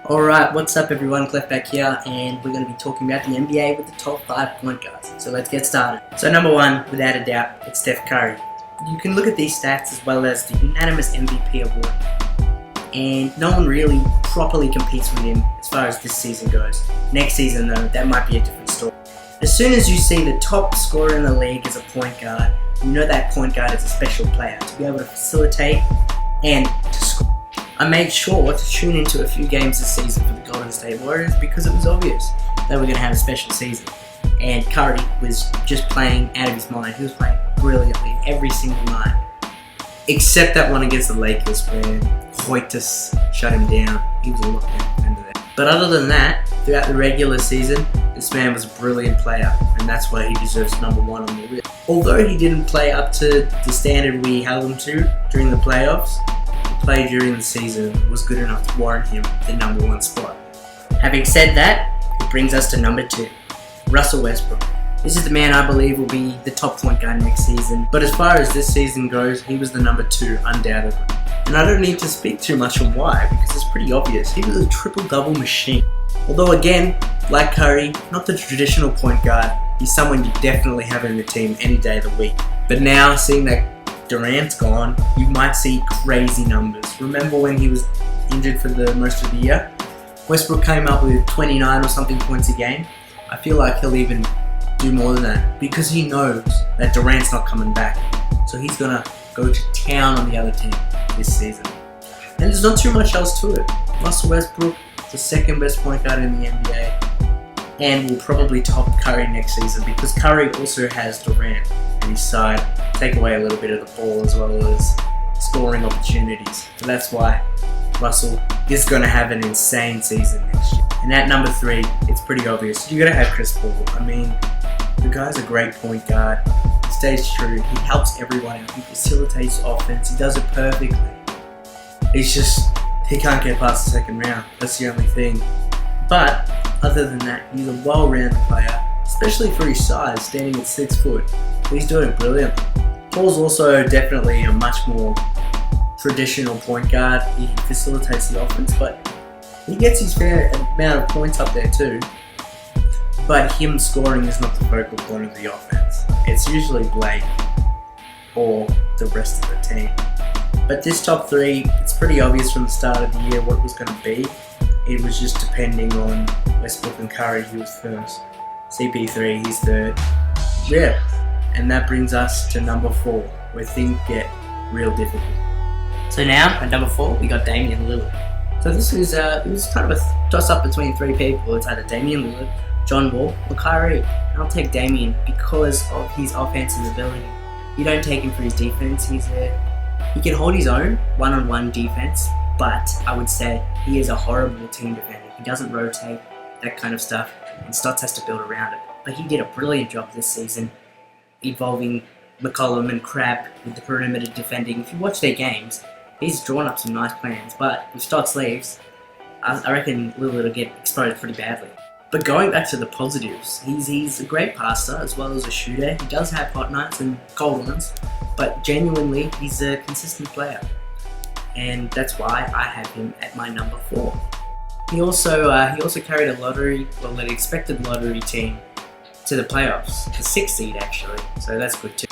Alright, what's up everyone, Kleft back here, and we're going to be talking about the NBA with the top 5 point guards. So let's get started. So number 1, without a doubt, it's Steph Curry. You can look at these stats as well as the unanimous MVP award. And no one really properly competes with him as far as this season goes. Next season though, that might be a different story. As soon as you see the top scorer in the league as a point guard, you know that point guard is a special player to be able to facilitate and to score. I made sure to tune into a few games this season for the Golden State Warriors because it was obvious that we're going to have a special season. And Curry was just playing out of his mind. He was playing brilliantly every single night. Except that one against the Lakers where Hoytus shut him down. He was a lockdown defender there. But other than that, throughout the regular season, this man was a brilliant player. And that's why he deserves number 1 on the list. Although he didn't play up to the standard we held him to during the playoffs, play during the season was good enough to warrant him the number 1 spot. Having said that, it brings us to number 2, Russell Westbrook. This is the man I believe will be the top point guard next season, but as far as this season goes, he was the number 2 undoubtedly. And I don't need to speak too much on why, because it's pretty obvious. He was a triple-double machine. Although again, like Curry, not the traditional point guard, he's someone you definitely have in the team any day of the week. But now, seeing that Durant's gone, you might see crazy numbers. Remember when he was injured for the most of the year? Westbrook came up with 29 or something points a game. I feel like he'll even do more than that because he knows that Durant's not coming back. So he's gonna go to town on the other team this season. And there's not too much else to it. Russell Westbrook is the second best point guard in the NBA and will probably top Curry next season because Curry also has Durant on his side. Take away a little bit of the ball as well as scoring opportunities. So that's why Russell is going to have an insane season next year. And at number 3, it's pretty obvious. You got to have Chris Paul. I mean, the guy's a great point guard. He stays true. He helps everyone out. He facilitates offense. He does it perfectly. It's just, he can't get past the second round. That's the only thing. But other than that, he's a well-rounded player, especially for his size, standing at 6 foot. He's doing it brilliantly. Paul's also definitely a much more traditional point guard. He facilitates the offense, but he gets his fair amount of points up there too. But him scoring is not the focal point of the offense. It's usually Blake or the rest of the team. But this top 3, it's pretty obvious from the start of the year what it was going to be. It was just depending on Westbrook and Curry who was first. CP3, he's third. Yeah. And that brings us to number 4, where things get real difficult. So now, at number 4, we got Damian Lillard. So this is it was kind of a toss-up between 3 people. It's either Damian Lillard, John Wall, or Kyrie. And I'll take Damian because of his offensive ability. You don't take him for his defense. He can hold his own one-on-one defense, but I would say he is a horrible team defender. He doesn't rotate, that kind of stuff, and Stotts has to build around it. But he did a brilliant job this season, involving McCollum and Crabbe with the perimeter defending. If you watch their games, he's drawn up some nice plans, but if Stotts leaves, I reckon Lillard will get exposed pretty badly. But going back to the positives, he's a great passer as well as a shooter. He does have hot nights and cold ones, but genuinely, he's a consistent player. And that's why I have him at my number 4. He also carried an expected lottery team to the playoffs, the 6th seed actually, so that's good too.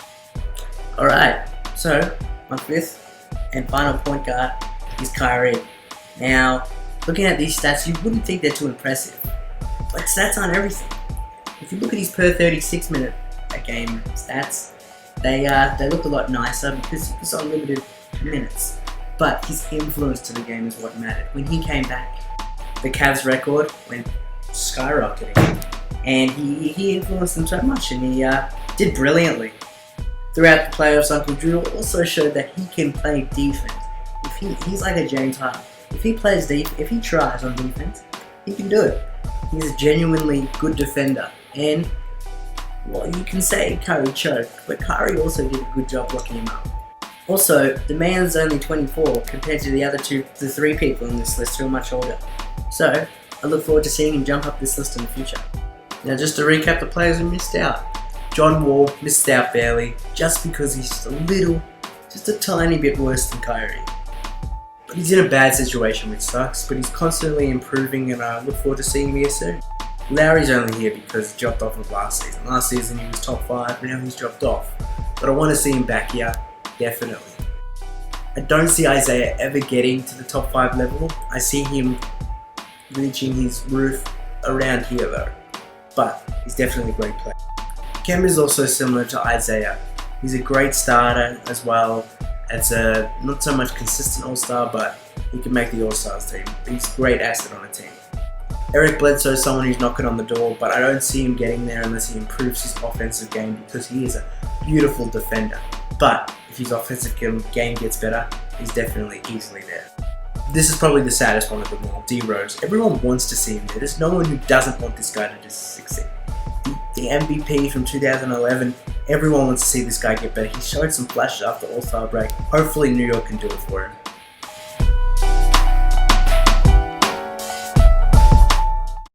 Alright, so my 5th and final point guard is Kyrie. Now, looking at these stats, you wouldn't think they're too impressive, but stats aren't everything. If you look at his per 36 minute a game stats, they look a lot nicer because he was on limited minutes, but his influence to the game is what mattered. When he came back, the Cavs record went skyrocketing. And he influenced them so much, and he did brilliantly. Throughout the playoffs, Uncle Drew also showed that he can play defense. He's like a James Harden. If he tries on defense, he can do it. He's a genuinely good defender. And, well, you can say Curry choked, but Curry also did a good job blocking him up. Also, the man's only 24 compared to the 3 people in this list who are much older. So, I look forward to seeing him jump up this list in the future. Now just to recap the players who missed out. John Wall missed out barely, just because he's just a tiny bit worse than Kyrie. He's in a bad situation, which sucks, but he's constantly improving, and I look forward to seeing him here soon. Lowry's only here because he dropped off of last season. Last season he was top 5, but now he's dropped off. But I want to see him back here, definitely. I don't see Isaiah ever getting to the top 5 level. I see him reaching his roof around here though. But he's definitely a great player. Kemba is also similar to Isaiah. He's a great starter as well as a not so much consistent all-star, but he can make the all-stars team. He's a great asset on a team. Eric Bledsoe is someone who's knocking on the door, but I don't see him getting there unless he improves his offensive game because he is a beautiful defender. But if his offensive game gets better, he's definitely easily there. This is probably the saddest one of them all, D Rose. Everyone wants to see him there. There's no one who doesn't want this guy to just succeed. The MVP from 2011, everyone wants to see this guy get better. He showed some flashes after All-Star break. Hopefully New York can do it for him.